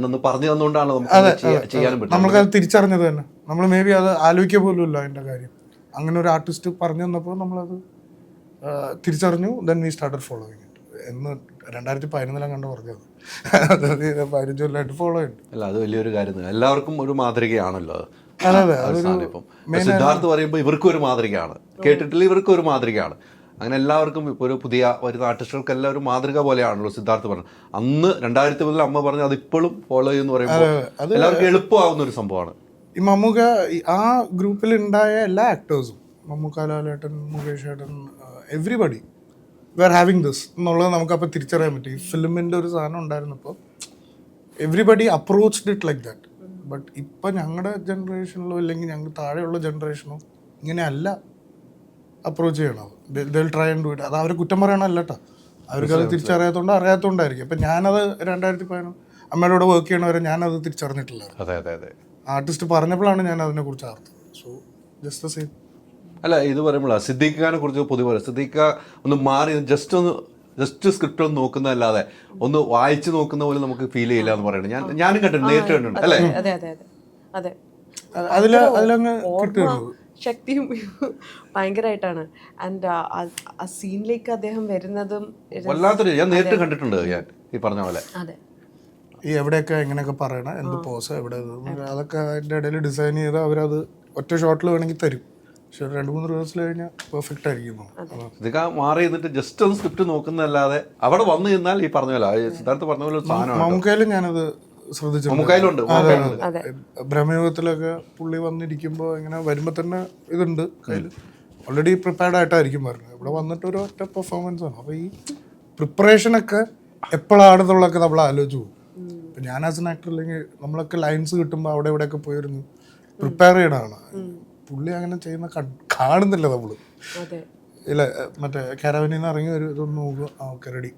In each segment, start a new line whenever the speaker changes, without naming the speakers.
ചേട്ടനൊന്ന് പറഞ്ഞു തന്നുകൊണ്ടാണ് നമുക്ക് ചെയ്യാനും പറ്റും.
നമ്മൾക്കത് തിരിച്ചറിഞ്ഞത് തന്നെ. നമ്മൾ മേ ബി അത് ആലോചിക്കുക പോലും ഇല്ല അതിൻ്റെ കാര്യം. അങ്ങനെ ഒരു ആർട്ടിസ്റ്റ് പറഞ്ഞു തന്നപ്പോൾ നമ്മളത് തിരിച്ചറിഞ്ഞു. Then we started following it. എന്ന് 2011 കണ്ട് പറഞ്ഞത് 15 കൊല്ലമായിട്ട് ഫോളോ ചെയ്യുന്നുണ്ട്.
അല്ല, അത് വലിയൊരു കാര്യം. എല്ലാവർക്കും ഒരു മാതൃകയാണല്ലോ അത്. ഇപ്പം സിദ്ധാർത്ഥ് പറയുമ്പോൾ ഇവർക്കും ഒരു മാതൃകയാണ്, കേട്ടിട്ടില്ല ഇവർക്കും ഒരു മാതൃകയാണ്. അങ്ങനെ എല്ലാവർക്കും ഇപ്പോൾ ഒരു പുതിയ വരുന്ന ആർട്ടിസ്റ്റുകൾക്കെല്ലാം ഒരു മാതൃക പോലെയാണല്ലോ സിദ്ധാർത്ഥ് പറഞ്ഞത്. അന്ന് 2010 അമ്മ പറഞ്ഞു അത് ഇപ്പോഴും ഫോളോ ചെയ്യുമെന്ന് പറയുമ്പോൾ എല്ലാവർക്കും എളുപ്പമാവുന്ന ഒരു സംഭവമാണ്.
ഈ മമ്മൂക്ക ആ ഗ്രൂപ്പിൽ ഉണ്ടായ എല്ലാ ആക്ടേഴ്സും, മമ്മൂക്ക, ലാലേട്ടൻ, മുകേഷ് ഏട്ടൻ, everybody we are having this എന്നുള്ളത് നമുക്കപ്പോൾ തിരിച്ചറിയാൻ പറ്റും. ഈ ഫിലിമിൻ്റെ ഒരു സാധനം ഉണ്ടായിരുന്നപ്പോൾ everybody approached it like that. But ഇപ്പം ഞങ്ങളുടെ ജനറേഷനിലോ അല്ലെങ്കിൽ ഞങ്ങൾ താഴെയുള്ള ജനറേഷനോ ഇങ്ങനെയല്ല അപ്രോച്ച് ചെയ്യണത്. ദിൽ ട്രൈ ആൻഡ് ഡു ഇറ്റ്. അത് അവരെ കുറ്റം പറയണമല്ല കേട്ടോ, അവർക്കത് അറിയാത്തതുകൊണ്ടായിരിക്കും. ഇപ്പം ഞാനത് 2011 അമ്മയുടെ കൂടെ വർക്ക് ചെയ്യണവരെ ഞാനത് തിരിച്ചറിഞ്ഞിട്ടില്ല. ആർട്ടിസ്റ്റ് പറഞ്ഞപ്പോഴാണ് ഞാൻ അതിനെക്കുറിച്ച് അറിഞ്ഞത്. So just the same.
അല്ല, ഇത് പറയുമ്പോഴാണ് സിദ്ദീഖ് ഖാനെ കുറിച്ച് പൊതുവെ സിദ്ദീഖ് ഖാൻ ഒന്ന് മാറി ജസ്റ്റ് സ്ക്രിപ്റ്റ് ഒന്ന് നോക്കുന്നതല്ലാതെ ഒന്ന് വായിച്ചു നോക്കുന്ന പോലെ നമുക്ക് ഫീൽ ചെയ്യില്ല എന്ന് പറയുന്നത് ഞാനും കണ്ടിട്ടുണ്ട്, നേരിട്ട് കണ്ടിട്ടുണ്ട്. അല്ലേ?
അതിലങ്ങ്
ശക്തിയും ഭയങ്കരമായിട്ടാണ്. ആൻഡ് ആ സീനിലേക്ക് അദ്ദേഹം വരുന്നതും
വല്ലാത്തൊരു, ഞാൻ നേരിട്ട് കണ്ടിട്ടുണ്ട് ഞാൻ ഈ പറഞ്ഞ പോലെ.
ഈ എവിടെയൊക്കെ എങ്ങനെയൊക്കെ പറയണം, എന്ത് പോസ് എവിടെ, അതൊക്കെ അതിൻ്റെ ഇടയിൽ ഡിസൈൻ ചെയ്ത് അവരത് ഒറ്റ ഷോട്ടിൽ വേണമെങ്കിൽ തരും. പക്ഷെ 2-3 ദിവസം കഴിഞ്ഞാൽ പെർഫെക്റ്റ് ആയിരിക്കും.
ഇതൊക്കെ മാറി എന്നിട്ട് ജസ്റ്റ് ഒന്ന് സ്ക്രിപ്റ്റ് നോക്കുന്നതല്ലാതെ അവിടെ വന്നു കഴിഞ്ഞാൽ ഈ പറഞ്ഞ പോലെ സിദ്ധാർത്ഥ് പറഞ്ഞ പോലെ
മമ്മൂക്കയിലും ഞാനത് ശ്രദ്ധിച്ചു. ബ്രഹ്മയുഗത്തിലൊക്കെ പുള്ളി വന്നിരിക്കുമ്പോൾ ഇങ്ങനെ വരുമ്പോൾ തന്നെ ഇതുണ്ട് കയ്യിൽ, ഓൾറെഡി പ്രിപ്പയർഡ് ആയിട്ടായിരിക്കും വരുന്നത്. ഇവിടെ വന്നിട്ട് ഒരു ഒറ്റ പെർഫോമൻസ് ആണ്. അപ്പോൾ ഈ പ്രിപ്പറേഷനൊക്കെ എപ്പോഴാണെന്നുള്ളതൊക്കെ നമ്മൾ ആലോചിച്ച് പോകും. ഇപ്പം ഞാൻ ആസ് എൻ ആക്ടർ അല്ലെങ്കിൽ നമ്മളൊക്കെ ലൈൻസ് കിട്ടുമ്പോൾ അവിടെ ഇവിടെയൊക്കെ പോയിരുന്നു പ്രിപ്പയർ ചെയ്യണതാണ്. പുള്ളി അങ്ങനെ ചെയ്യുന്ന കാണുന്നില്ല നമ്മൾ. ഇല്ല, മറ്റേ കാരവനിൽ നിന്ന് ഇറങ്ങി ഒരു ഇതൊന്ന് നോക്കുക, ഓക്കെ റെഡി,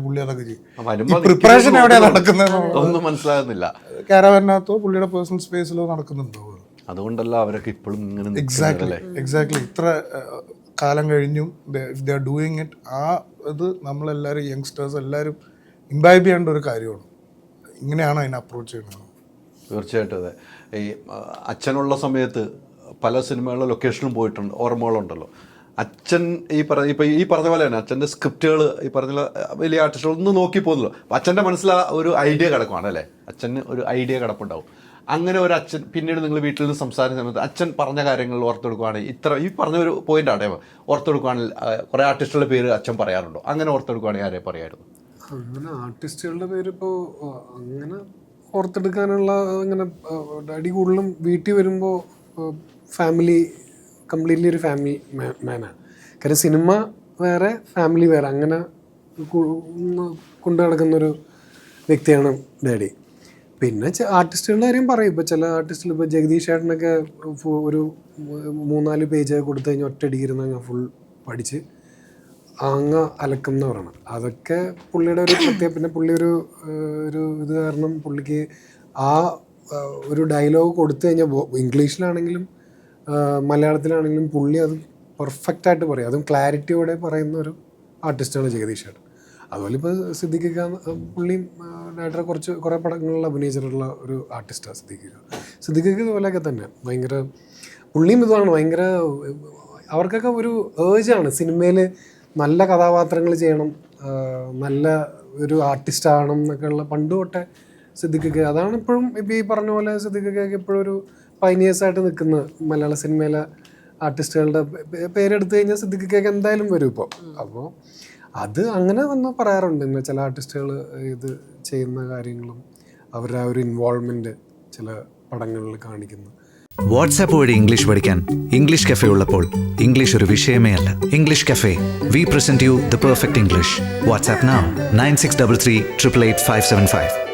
പുള്ളി അതൊക്കെ ചെയ്യും. പ്രിപ്പറേഷൻ എവിടെയാണ് നടക്കുന്നത്
ഒന്നും മനസ്സിലാകുന്നില്ല.
കാരവനകത്തോ പുള്ളിയുടെ പേഴ്സണൽ സ്പേസിലോ നടക്കുന്നുണ്ടോ?
അതുകൊണ്ടല്ല അവരൊക്കെ ഇപ്പോഴും
എക്സാക്ട്ലി ഇത്ര കാലം കഴിഞ്ഞും ദേ ആർ ഡൂയിങ് ഇറ്റ്. ആ ഇത് നമ്മളെല്ലാവരും യങ്സ്റ്റേഴ്സ് എല്ലാവരും ഇംബൈബ് ചെയ്യേണ്ട ഒരു കാര്യമാണ്. ഇങ്ങനെയാണ് അതിനെ അപ്രോച്ച് ചെയ്യുന്നത്.
തീർച്ചയായിട്ടും അതെ. ഈ അച്ഛനുള്ള സമയത്ത് പല സിനിമകളിലെ ലൊക്കേഷനിലും പോയിട്ടുണ്ട്, ഓർമ്മകളുണ്ടല്ലോ. അച്ഛൻ ഈ പറഞ്ഞ പോലെ തന്നെ അച്ഛൻ്റെ സ്ക്രിപ്റ്റുകൾ ഈ പറഞ്ഞ വലിയ ആർട്ടിസ്റ്റുകൾ ഒന്നും നോക്കി പോകുന്നല്ലോ. അപ്പം അച്ഛൻ്റെ മനസ്സിൽ ഒരു ഐഡിയ കിടക്കുവാണ് അല്ലേ, അച്ഛന് ഒരു ഐഡിയ കിടപ്പുണ്ടാവും. അങ്ങനെ ഒരു അച്ഛൻ പിന്നീട് നിങ്ങൾ വീട്ടിൽ നിന്ന് സംസാരിക്കുന്ന സമയത്ത് അച്ഛൻ പറഞ്ഞ കാര്യങ്ങൾ ഓർത്തെടുക്കുകയാണെങ്കിൽ ഈ പറഞ്ഞ ഒരു പോയിൻ്റാണ് ഓർത്തെടുക്കുകയാണെങ്കിൽ കുറേ ആർട്ടിസ്റ്റുകളുടെ പേര് അച്ഛൻ പറയാറുണ്ടോ? അങ്ങനെ ഓർത്തെടുക്കുകയാണെങ്കിൽ ആരെ പറയായിരുന്നു?
അങ്ങനെ ആർട്ടിസ്റ്റുകളുടെ പേര് ഇപ്പോൾ അങ്ങനെ ഓർത്തെടുക്കാനുള്ള അങ്ങനെ ഡാഡി കൂടുതലും വീട്ടിൽ വരുമ്പോൾ ഫാമിലി കംപ്ലീറ്റ്ലി ഒരു ഫാമിലി മാനാണ്. കാര്യം സിനിമ വേറെ ഫാമിലി വേറെ അങ്ങനെ കൊണ്ടു നടക്കുന്നൊരു വ്യക്തിയാണ് ഡാഡി. പിന്നെ ആർട്ടിസ്റ്റുകളുടെ കാര്യം പറയും. ഇപ്പോൾ ചില ആർട്ടിസ്റ്റുകൾ ഇപ്പോൾ ജഗദീഷ് ചേട്ടനൊക്കെ ഒരു 3-4 പേജ് കൊടുത്തു കഴിഞ്ഞാൽ ഒറ്റയടിക്കിരുന്ന് അങ്ങ് ഫുൾ പഠിച്ച് അങ്ങ് അലക്കും എന്ന് പറയണം. അതൊക്കെ പുള്ളിയുടെ ഒരു പ്രത്യേക. പിന്നെ പുള്ളി ഒരു ഇത് കാരണം പുള്ളിക്ക് ആ ഒരു ഡയലോഗ് കൊടുത്തു കഴിഞ്ഞാൽ ഇംഗ്ലീഷിലാണെങ്കിലും മലയാളത്തിലാണെങ്കിലും പുള്ളി അത് പെർഫെക്റ്റായിട്ട് പറയും. അതും ക്ലാരിറ്റിയോടെ പറയുന്ന ഒരു ആർട്ടിസ്റ്റാണ് ജഗദീഷ് ചേട്ടൻ. അതുപോലെ ഇപ്പോൾ സിദ്ദീഖ് പുള്ളിയും ഡയറക്ടറെ കുറേ പടങ്ങളിൽ അഭിനയിച്ചിട്ടുള്ള ഒരു ആർട്ടിസ്റ്റാണ് സിദ്ദീഖ് ഇതുപോലെയൊക്കെ തന്നെ. ഭയങ്കര പുള്ളിയും ഇതാണ് ഭയങ്കര, അവർക്കൊക്കെ ഒരു ഏർജാണ് സിനിമയിൽ നല്ല കഥാപാത്രങ്ങൾ ചെയ്യണം, നല്ല ഒരു ആർട്ടിസ്റ്റ് ആവണം എന്നൊക്കെ ഉള്ള പണ്ട് തൊട്ടേ സിദ്ദീഖ്. അതാണ് ഇപ്പോഴും ഇപ്പോൾ ഈ പറഞ്ഞ പോലെ സിദ്ദീഖ് ഇപ്പോഴും ഒരു പൈനിയേഴ്സായിട്ട് നിൽക്കുന്ന മലയാള സിനിമയിലെ ആർട്ടിസ്റ്റുകളുടെ പേരെടുത്തു കഴിഞ്ഞാൽ സിദ്ദീഖ് എന്തായാലും വരും ഇപ്പോൾ. അപ്പോൾ അത് അങ്ങനെ വന്ന് പറയാറുണ്ട്. ഇങ്ങനെ ചില ആർട്ടിസ്റ്റുകൾ ഇത് ചെയ്യുന്ന കാര്യങ്ങളും അവരുടെ ആ ഒരു ഇൻവോൾവ്മെൻറ്റ് ചില പടങ്ങളിൽ കാണിക്കുന്നു.
വാട്സാപ്പ് വഴി ഇംഗ്ലീഷ് പഠിക്കാൻ ഇംഗ്ലീഷ് കഫേ ഉള്ളപ്പോൾ ഇംഗ്ലീഷ് ഒരു വിഷയമേ അല്ല. English cafe, we present you the perfect English. WhatsApp now 9633 888 575.